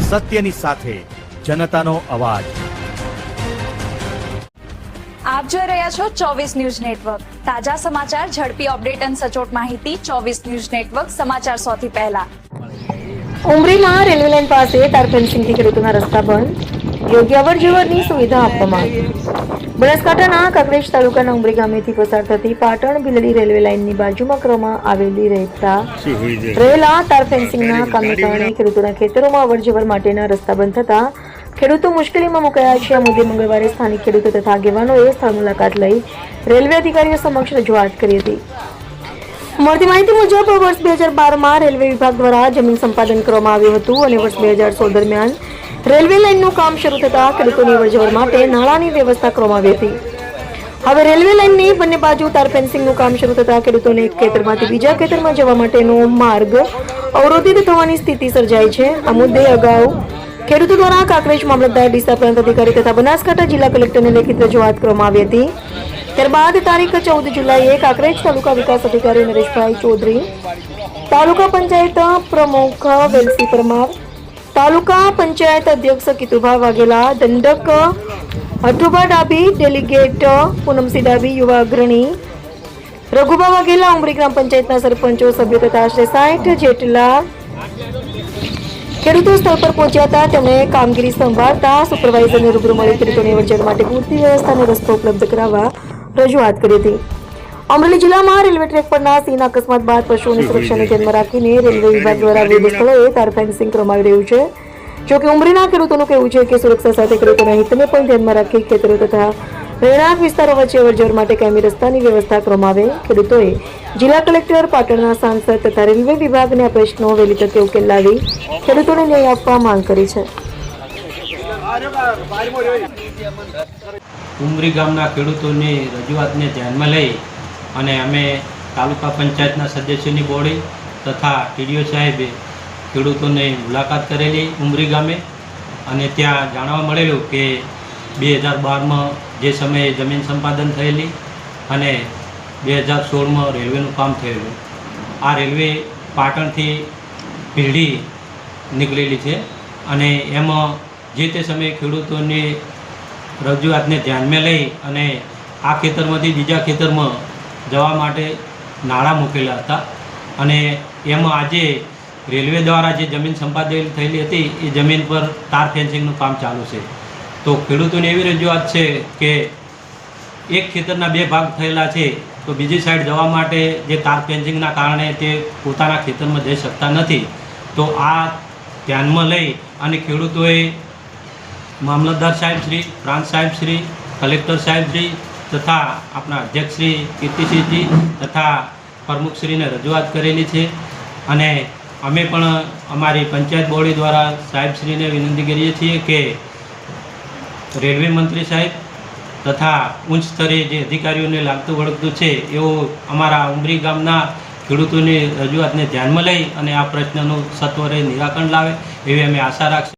સત્યની સાથે જનતાનો અવાજ। આપ જોઈ રહ્યા છો 24 ન્યૂઝ નેટવર્ક। તાજા સમાચાર, ઝડપી અપડેટ અને સચોટ માહિતી 24 ન્યૂઝ નેટવર્ક સમાચાર સૌથી પહેલા। ઉમરીમાં રેલવે લાઇન પાસે તાર ફેન્સિંગથી ખેડૂતોના રસ્તા બંધ, યોગ્ય અવરજવરની સુવિધા આપવામાં। બનાસકાંઠાના કાંકરેજ તાલુકાના ઉમરી ગામેથી પસાર થતી પાટણ ભીલડી રેલવે લાઇનની બાજુમાં કરવામાં રહેલા તાર ફેન્સિંગના કામને કારણે ખેડૂતોના ખેતરોમાં અવરજવર માટેના રસ્તા બંધ થતા ખેડૂતો મુશ્કેલીમાં મુકાયા છે। આ મુદ્દે મંગળવારે સ્થાનિક ખેડૂતો તથા આગેવાનોએ સ્થળ મુલાકાત લઈ રેલવે અધિકારીઓ સમક્ષ રજૂઆત કરી હતી। મળતી માહિતી મુજબ વર્ષ 2012માં રેલવે વિભાગ દ્વારા જમીન સંપાદન કરવામાં આવ્યું હતું અને વર્ષ 2016 દરમિયાન રેલવે લાઇનનું કામ શરૂ થતા ખેડૂતોની અવરજવર માટે નાણાંની વ્યવસ્થા કરવામાં આવી હતી। હવે રેલવે લાઇનની બંને બાજુ તાર ફેન્સિંગનું કામ શરૂ થતા ખેડૂતોને એક ખેતરમાંથી બીજા ખેતરમાં જવા માટેનો માર્ગ અવરોધિત થવાની સ્થિતિ સર્જાઈ છે। આ મુદ્દે અગાઉ ખેડૂતો દ્વારા કાંકરેજ મામલતદાર, ડીસા પ્રાંત અધિકારી તથા બનાસકાંઠા જિલ્લા કલેક્ટરને લેખિત રજૂઆત કરવામાં આવી હતી। ત્યારબાદ તારીખ 14 જુલાઈએ કાંકરેજ તાલુકા વિકાસ અધિકારી નરેશભાઈ ચૌધરી, તાલુકા પંચાયત પ્રમુખ વેલસી પરમાર, તાલુકા પંચાયત અધ્યક્ષ કિતુભા વાઘેલા, દંડક હઠુભા ડાભી, ડેલિગેટ પૂનમસી ડાભી, યુવા અગ્રણી રઘુભા વાઘેલા, ઉમરી ગ્રામ પંચાયતના સરપંચો, સભ્યો તથા આશરે 60 જેટલા ખેડૂતો સ્થળ પર પહોંચ્યા હતા। તેમણે કામગીરી સંભાળતા સુપરવાઇઝરને રૂબરૂ મળી ખેડૂતોની અવરજવર માટે પૂરતી વ્યવસ્થાનો રસ્તો ઉપલબ્ધ કરાવવા રજૂઆત કરી હતી। અમરેલી જિલ્લામાં રેલવે ટ્રેક પરના સિંહના અકસ્માત બાદ પશુઓની સુરક્ષાને ધ્યાનમાં રાખીને રેલવે વિભાગ દ્વારા વિવિધ સ્થળોએ તાર ફેન્સિંગ કરવામાં આવી રહ્યું છે। જો કે ઉમરીના ખેડૂતોનું કહેવું છે કે સુરક્ષા સાથે ખેડૂતોના હિતને પણ ધ્યાનમાં રાખી ખેતરો તથા રહેણાંક વિસ્તારો વચ્ચે અવરજવર માટે કાયમી રસ્તાની વ્યવસ્થા કરવામાં આવે। ખેડૂતોએ જિલ્લા કલેક્ટર, પાટણના સાંસદ તથા રેલવે વિભાગને આ પ્રશ્નો વહેલી તકે ઉકેલ લાવી ખેડૂતોને ન્યાય આપવા માંગ કરી છે। ઉમરી ગામના ખેડૂતોની રજૂઆતને ધ્યાનમાં લઈ અને અમે તાલુકા પંચાયતના સદસ્યોની બોડી તથા ટીડીઓ સાહેબે ખેડૂતોની મુલાકાત કરેલી ઉમરી ગામે અને ત્યાં જાણવા મળેલું કે 2012માં જે સમયે જમીન સંપાદન થયેલી અને 2016માં રેલવેનું કામ થયેલું। આ રેલવે પાટણથી ભીલડી નીકળેલી છે અને એમાં જે તે સમયે ખેડૂતોની રજૂઆતને ધ્યાનમાં લઈ અને આ ખેતરમાંથી બીજા ખેતરમાં જવા માટે નાળા મૂકેલા હતા અને એમાં આજે રેલવે દ્વારા જે જમીન સંપાદન થયેલી હતી એ જમીન પર તાર ફેન્સિંગનું કામ ચાલુ છે। તો ખેડૂતોની એવી રજૂઆત છે કે એક ખેતરના 2 ભાગ થયેલા છે તો બીજી સાઈડ જવા માટે જે તાર ફેન્સિંગના કારણે તે પોતાના ખેતરમાં જઈ શકતા નથી। તો આ ધ્યાનમાં લઈ અને ખેડૂતોએ મામલતદાર સાહેબશ્રી, પ્રાંત સાહેબશ્રી, કલેક્ટર સાહેબશ્રી તથા આપણા અધ્યક્ષશ્રી કીર્તિસિંહજી તથા પ્રમુખશ્રીને રજૂઆત કરેલી છે અને અમે પણ અમારી પંચાયત બોડી દ્વારા સાહેબશ્રીને વિનંતી કરીએ છીએ કે રેલવે મંત્રી સાહેબ તથા ઉચ્ચ સ્તરે જે અધિકારીઓને લાગતું વળગતું છે એવું અમારા ઉમરી ગામના ખેડૂતોની રજૂઆતને ધ્યાનમાં લઈ અને આ પ્રશ્નનું સત્વરે નિરાકરણ લાવે એવી અમે આશા રાખીએ।